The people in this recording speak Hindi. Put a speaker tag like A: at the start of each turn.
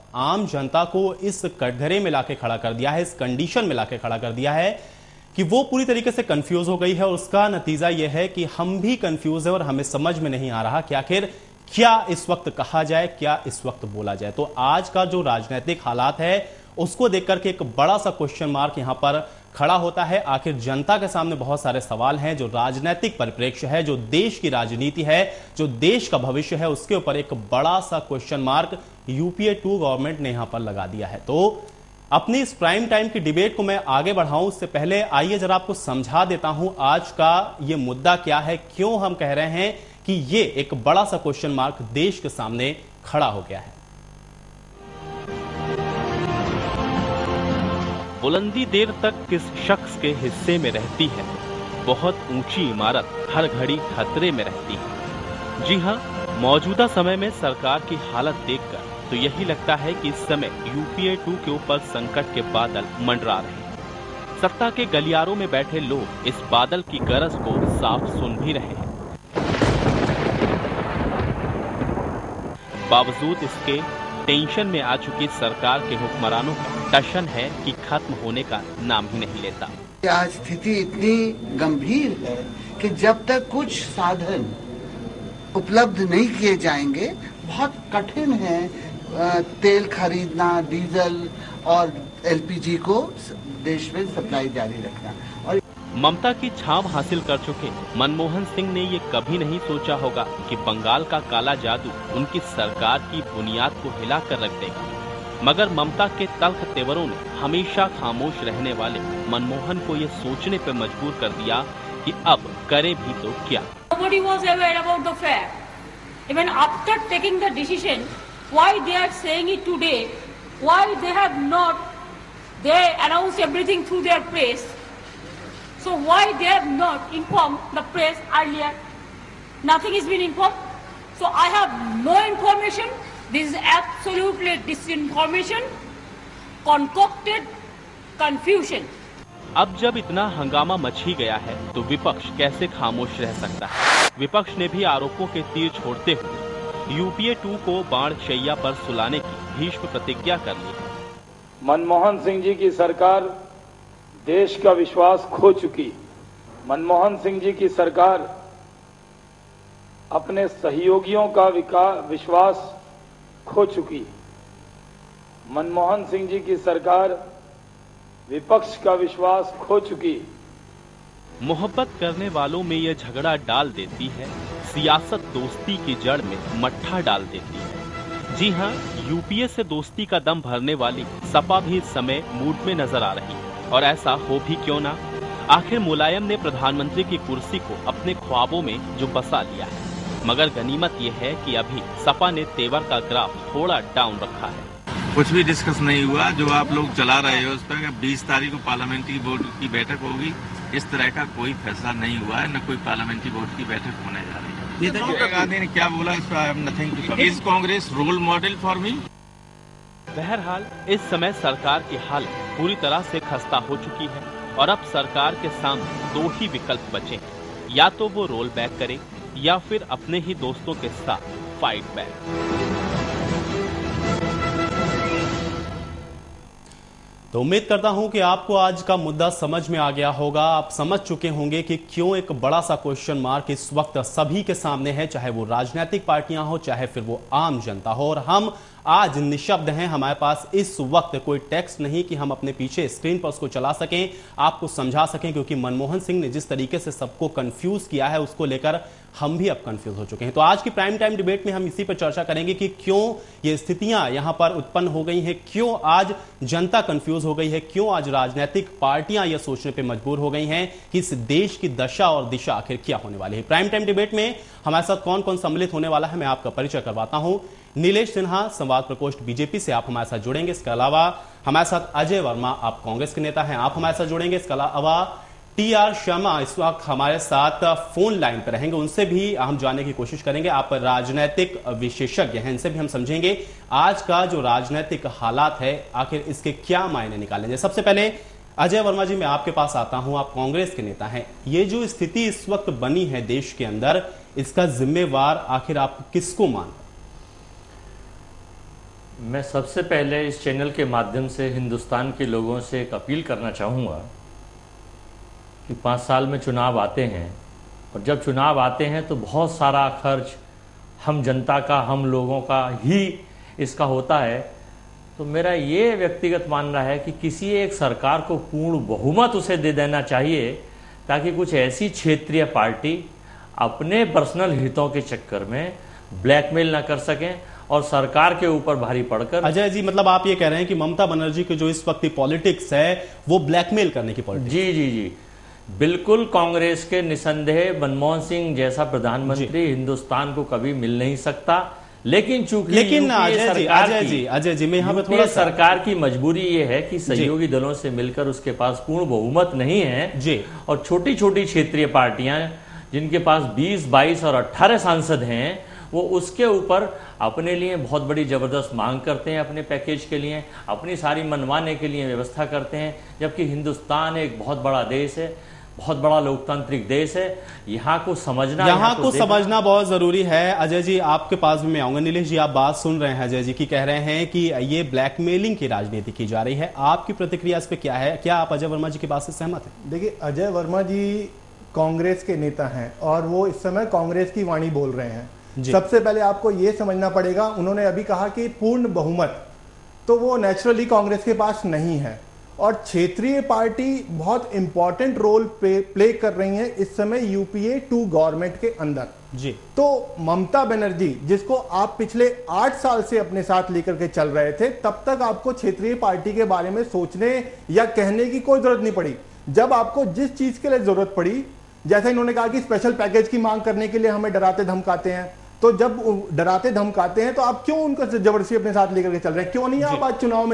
A: आम जनता को इस कटघरे में लाके खड़ा कर दिया है, इस कंडीशन में लाके खड़ा कर दिया है कि वो पूरी तरीके से कंफ्यूज हो गई है। और उसका नतीजा यह है कि हम भी कंफ्यूज है और हमें समझ में नहीं आ रहा कि आखिर क्या इस वक्त कहा जाए, क्या इस वक्त बोला जाए। तो आज का जो राजनीतिक हालात है उसको देख करके एक बड़ा सा क्वेश्चन मार्क यहां पर खड़ा होता है। आखिर जनता के सामने बहुत सारे सवाल हैं। जो राजनीतिक परिप्रेक्ष्य है, जो देश की राजनीति है, जो देश का भविष्य है, उसके ऊपर एक बड़ा सा क्वेश्चन मार्क यूपीए 2 गवर्नमेंट ने यहां पर लगा दिया है। तो अपनी इस प्राइम टाइम की डिबेट को मैं आगे बढ़ाऊं उससे पहले आइए जरा आपको समझा देता हूं आज का ये मुद्दा क्या है, क्यों हम कह रहे हैं कि ये एक बड़ा सा क्वेश्चन मार्क देश के सामने खड़ा हो गया है।
B: बुलंदी देर तक किस शख्स के हिस्से में रहती है, बहुत ऊंची इमारत हर घड़ी खतरे में रहती है। जी हां, मौजूदा समय में सरकार की हालत देखकर तो यही लगता है कि इस समय यूपीए 2 के ऊपर संकट के बादल मंडरा रहे हैं। सत्ता के गलियारों में बैठे लोग इस बादल की गरज को साफ सुन भी रहे हैं। बावजूद इसके टेंशन में आ चुकी सरकार के हुक्मरानों का टशन है कि खत्म होने का नाम ही नहीं लेता।
C: आज स्थिति इतनी गंभीर है कि जब तक कुछ साधन उपलब्ध नहीं किए जाएंगे बहुत कठिन है तेल खरीदना, डीजल और एलपीजी को देश में सप्लाई जारी रखना। और
B: ममता की छाव हासिल कर चुके मनमोहन सिंह ने ये कभी नहीं सोचा होगा कि बंगाल का काला जादू उनकी सरकार की बुनियाद को हिलाकर रख देगा। मगर ममता के तल्ख तेवरों ने हमेशा खामोश रहने वाले मनमोहन को ये सोचने पर मजबूर कर दिया कि अब करे भी तो क्या।
D: Nobody was aware about the fact. Even after taking the decision, why they are saying it today? Why they have not? They announced everything through their press. So why they have not informed the press earlier? Nothing has been informed. So I have no information. This is absolutely disinformation, concocted confusion.
B: अब जब इतना हंगामा मच ही गया है तो विपक्ष कैसे खामोश रह सकता है। विपक्ष ने भी आरोपों के तीर छोड़ते हुए यूपीए 2 को बाण शैया पर सुलाने की भीष्म प्रतिज्ञा कर ली है।
E: मनमोहन सिंह जी की सरकार देश का विश्वास खो चुकी। मनमोहन सिंह जी की सरकार अपने सहयोगियों का विश्वास खो चुकी। मनमोहन सिंह जी की सरकार विपक्ष का विश्वास खो चुकी।
B: मोहब्बत करने वालों में यह झगड़ा डाल देती है, सियासत दोस्ती की जड़ में मट्ठा डाल देती है। जी हां, यूपीए से दोस्ती का दम भरने वाली सपा भी इस समय मूड में नजर आ रही है। और ऐसा हो भी क्यों ना, आखिर मुलायम ने प्रधानमंत्री की कुर्सी को अपने ख्वाबों में जो बसा लिया है। मगर गनीमत यह है कि अभी सपा ने तेवर का ग्राफ थोड़ा डाउन रखा है।
F: कुछ भी डिस्कस नहीं हुआ। जो आप लोग चला रहे हो उस पर 20 तारीख को पार्लियामेंट्री बोर्ड की बैठक होगी, इस तरह का कोई फैसला नहीं हुआ है, न कोई पार्लियामेंट्री बोर्ड की बैठक होने जा रही है। गांधी ने क्या बोला इस पर I have nothing to say. Is Congress role model for me?
B: बहरहाल इस समय सरकार की हालत पूरी तरह से खस्ता हो चुकी है और अब सरकार के सामने 2 ही विकल्प बचे हैं, या तो वो रोल बैक करे या फिर अपने ही दोस्तों के साथ फाइट बैक।
A: तो उम्मीद करता हूं कि आपको आज का मुद्दा समझ में आ गया होगा। आप समझ चुके होंगे कि क्यों एक बड़ा सा क्वेश्चन मार्क इस वक्त सभी के सामने है, चाहे वो राजनीतिक पार्टियां हो, चाहे फिर वो आम जनता हो। और हम आज निशब्द हैं, हमारे पास इस वक्त कोई टेक्स्ट नहीं कि हम अपने पीछे स्क्रीन पर उसको चला सकें, आपको समझा सकें, क्योंकि मनमोहन सिंह ने जिस तरीके से सबको कंफ्यूज किया है उसको लेकर हम भी अब कंफ्यूज हो चुके हैं। तो आज की प्राइम टाइम डिबेट में हम इसी पर चर्चा करेंगे कि क्यों ये स्थितियां यहां पर उत्पन्न हो गई हैं, क्यों आज जनता कंफ्यूज हो गई है, क्यों आज राजनीतिक पार्टियां यह सोचने पर मजबूर हो गई हैं कि इस देश की दशा और दिशा आखिर क्या होने वाली है। प्राइम टाइम डिबेट में हमारे साथ कौन कौन सम्मिलित होने वाला है, मैं आपका परिचय करवाता हूं। नीलेश सिन्हा, संवाद प्रकोष्ठ बीजेपी से, आप हमारे साथ जुड़ेंगे। इसके अलावा हमारे साथ अजय वर्मा, आप कांग्रेस के नेता हैं, आप हमारे साथ जुड़ेंगे। इसके अलावा टीआर शर्मा इस वक्त हमारे साथ फोन लाइन पर रहेंगे, उनसे भी हम जानने की कोशिश करेंगे। आप राजनीतिक विशेषज्ञ हैं, इनसे भी हम समझेंगे आज का जो राजनीतिक हालात है आखिर इसके क्या मायने निकालेंगे। सबसे पहले अजय वर्मा जी, मैं आपके पास आता हूं, आप कांग्रेस के नेता हैं। ये जो स्थिति इस वक्त बनी है देश के अंदर, इसका जिम्मेवार आखिर आप किसको मानते हैं?
G: मैं सबसे पहले इस चैनल के माध्यम से हिंदुस्तान के लोगों से एक अपील करना चाहूँगा कि 5 साल में चुनाव आते हैं, और जब चुनाव आते हैं तो बहुत सारा खर्च हम जनता का, हम लोगों का ही इसका होता है। तो मेरा ये व्यक्तिगत मानना है कि किसी एक सरकार को पूर्ण बहुमत उसे दे देना चाहिए, ताकि कुछ ऐसी क्षेत्रीय पार्टी अपने पर्सनल हितों के चक्कर में ब्लैकमेल ना कर सकें और सरकार के ऊपर भारी पड़कर।
A: अजय जी, मतलब आप ये कह रहे हैं कि ममता बनर्जी की जो इस वक्त की पॉलिटिक्स है वो ब्लैकमेल करने की पॉलिटिक्स।
G: जी जी जी, बिल्कुल। कांग्रेस के निसंदेह मनमोहन सिंह जैसा प्रधानमंत्री हिंदुस्तान को कभी मिल नहीं सकता, लेकिन चूंकि
A: अजय जी मैं यहाँ पे थोड़ा
G: सरकार की मजबूरी ये है कि सहयोगी दलों से मिलकर उसके पास पूर्ण बहुमत नहीं है
A: जी,
G: और छोटी छोटी क्षेत्रीय पार्टियां जिनके पास 20, 22 और 18 सांसद हैं, वो उसके ऊपर अपने लिए बहुत बड़ी जबरदस्त मांग करते हैं, अपने पैकेज के लिए, अपनी सारी मनवाने के लिए व्यवस्था करते हैं। जबकि हिंदुस्तान एक बहुत बड़ा देश है, बहुत बड़ा लोकतांत्रिक देश है। यहाँ को समझना
A: बहुत जरूरी है। अजय जी, आपके पास भी मैं आऊंगा। नीलेश जी, आप बात सुन रहे हैं अजय जी की, कह रहे हैं कि ये ब्लैकमेलिंग की राजनीति की जा रही है। आपकी प्रतिक्रिया इस पे क्या है? क्या आप अजय वर्मा जी की बात से सहमत हैं?
H: देखिए, अजय वर्मा जी कांग्रेस के नेता हैं और वो इस समय कांग्रेस की वाणी बोल रहे हैं। सबसे पहले आपको ये समझना पड़ेगा, उन्होंने अभी कहा कि पूर्ण बहुमत, तो वो नेचुरली कांग्रेस के पास नहीं है, और क्षेत्रीय पार्टी बहुत इंपॉर्टेंट रोल प्ले कर रही है इस समय यूपीए 2 गवर्नमेंट के अंदर
A: जी।
H: तो ममता बनर्जी, जिसको आप पिछले 8 साल से अपने साथ लेकर के चल रहे थे, तब तक आपको क्षेत्रीय पार्टी के बारे में सोचने या कहने की कोई जरूरत नहीं पड़ी। जब आपको जिस चीज के लिए जरूरत पड़ी, जैसे इन्होंने कहा कि स्पेशल पैकेज की मांग करने के लिए हमें डराते धमकाते हैं, तो जब डराते धमकाते हैं तो आप क्यों उनको जबरदस्ती अपने साथ लेकर के चल रहे हैं? क्यों नहीं आप आज चुनाव में